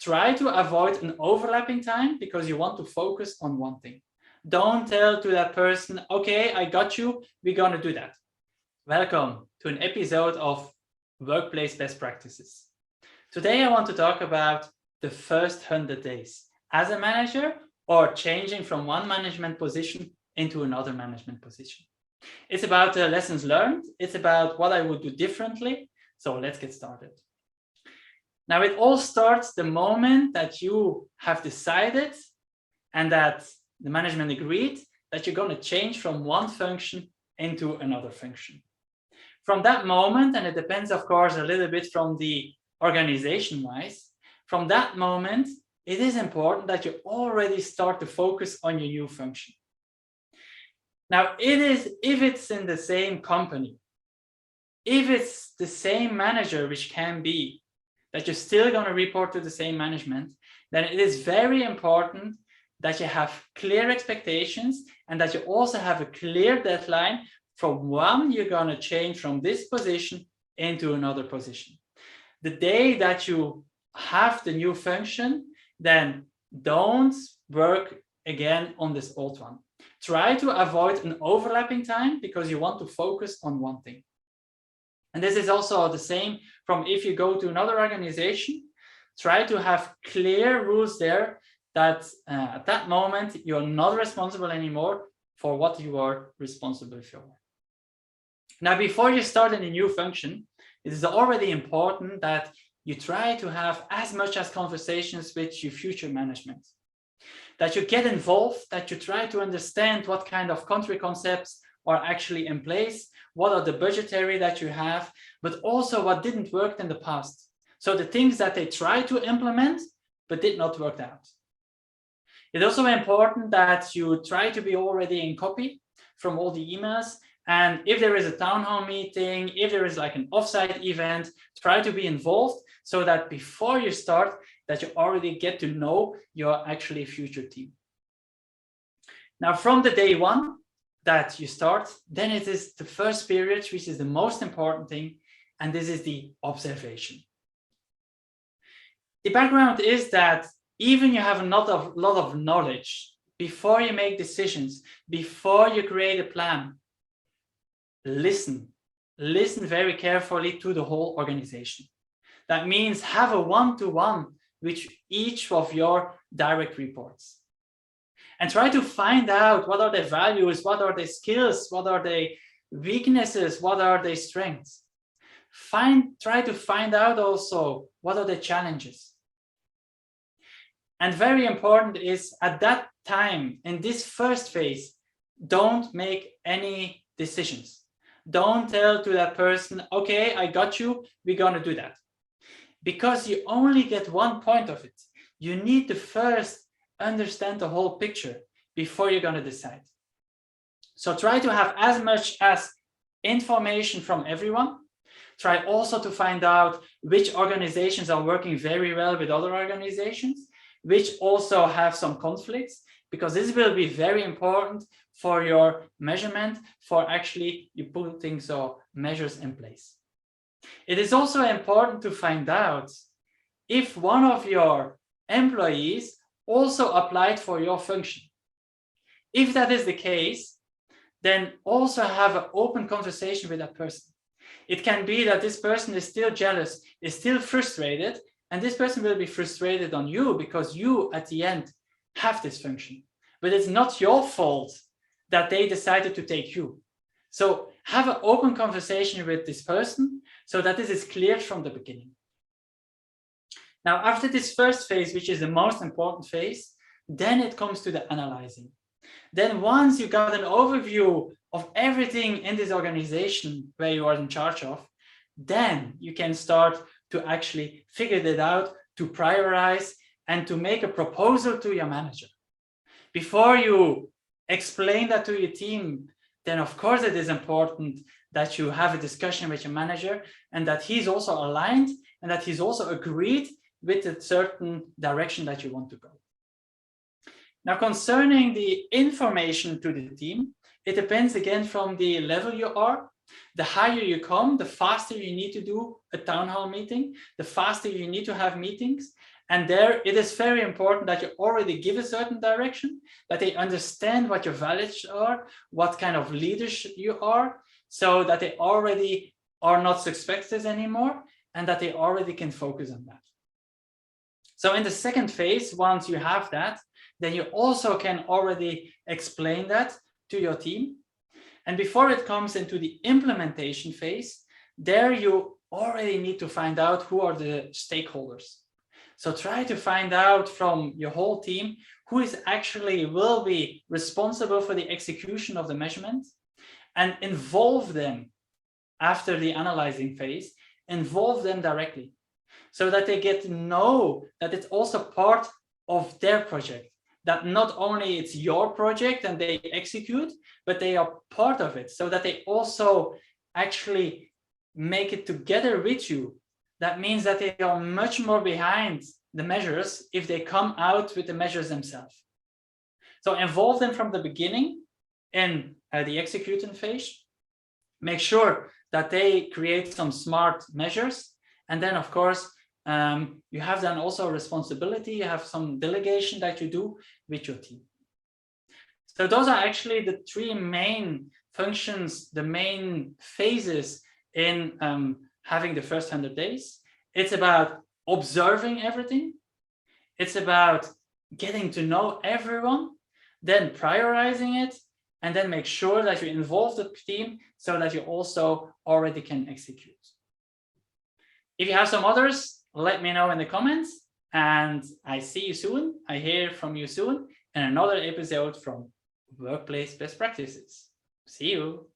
Try to avoid an overlapping time because you want to focus on one thing. Don't tell to that person, okay, I got you, we're going to do that. Welcome to an episode of Workplace Best Practices. Today I want to talk about the first 100 days as a manager or changing from one management position into another management position. It's about the lessons learned. It's about what I would do differently. So let's get started. Now, it all starts the moment that you have decided and that the management agreed that you're going to change from one function into another function. From that moment, and it depends, of course, a little bit from the organization-wise, from that moment, it is important that you already start to focus on your new function. Now, if it's in the same company, if it's the same manager, which can be that you're still going to report to the same management, then it is very important that you have clear expectations and that you also have a clear deadline from when you're going to change from this position into another position. The day that you have the new function, then don't work again on this old one. Try to avoid an overlapping time because you want to focus on one thing. And this is also the same from if you go to another organization. Try to have clear rules there that at that moment you're not responsible anymore for what you are responsible for. Now, before you start in a new function, it is already important that you try to have as much as conversations with your future management, that you get involved, that you try to understand what kind of country concepts are actually in place, what are the budgetary that you have, but also what didn't work in the past. So the things that they tried to implement, but did not work out. It's also important that you try to be already in copy from all the emails. And if there is a town hall meeting, if there is like an offsite event, try to be involved so that before you start, that you already get to know your actually future team. Now, from the day one that you start, then it is the first period, which is the most important thing, and this is the observation. The background is that even you have a lot of knowledge, before you make decisions, before you create a plan, listen very carefully to the whole organization. That means have a one-to-one with each of your direct reports. And try to find out what are their values, what are their skills, what are their weaknesses, what are their strengths. Try to find out also what are the challenges. And very important is at that time, in this first phase, don't make any decisions. Don't tell to that person, okay, I got you, we're going to do that. Because you only get one point of it. You need to first understand the whole picture before you're going to decide. So try to have as much as information from everyone. Try also to find out which organizations are working very well with other organizations, which also have some conflicts, because this will be very important for your measurement, for actually you putting measures in place. It is also important to find out if one of your employees also applied for your function. If that is the case, then also have an open conversation with that person. It can be that this person is still jealous, is still frustrated, and this person will be frustrated on you because you, at the end, have this function. But it's not your fault that they decided to take you. So have an open conversation with this person so that this is clear from the beginning. Now, after this first phase, which is the most important phase, then it comes to the analyzing. Then once you got an overview of everything in this organization where you are in charge of, then you can start to actually figure it out, to prioritize, and to make a proposal to your manager. Before you explain that to your team, then of course it is important that you have a discussion with your manager and that he's also aligned and that he's also agreed with a certain direction that you want to go. Now, concerning the information to the team, it depends again from the level you are. The higher you come, the faster you need to do a town hall meeting, the faster you need to have meetings. And there, it is very important that you already give a certain direction, that they understand what your values are, what kind of leaders you are, so that they already are not suspected anymore, and that they already can focus on that. So in the second phase, once you have that, then you also can already explain that to your team. And before it comes into the implementation phase, there you already need to find out who are the stakeholders. So try to find out from your whole team who is actually will be responsible for the execution of the measurement, and involve them after the analyzing phase, involve them directly so that they get to know that it's also part of their project, that not only it's your project and they execute, but they are part of it, so that they also actually make it together with you. That means that they are much more behind the measures if they come out with the measures themselves. So involve them from the beginning in the executing phase. Make sure that they create some smart measures. And then, of course, you have then also a responsibility. You have some delegation that you do with your team. So those are actually the three main functions, the main phases in having the first 100 days. It's about observing everything. It's about getting to know everyone, then prioritizing it, and then make sure that you involve the team so that you also already can execute. If you have some others, let me know in the comments, and I see you soon. I hear from you soon in another episode from Workplace Best Practices. See you.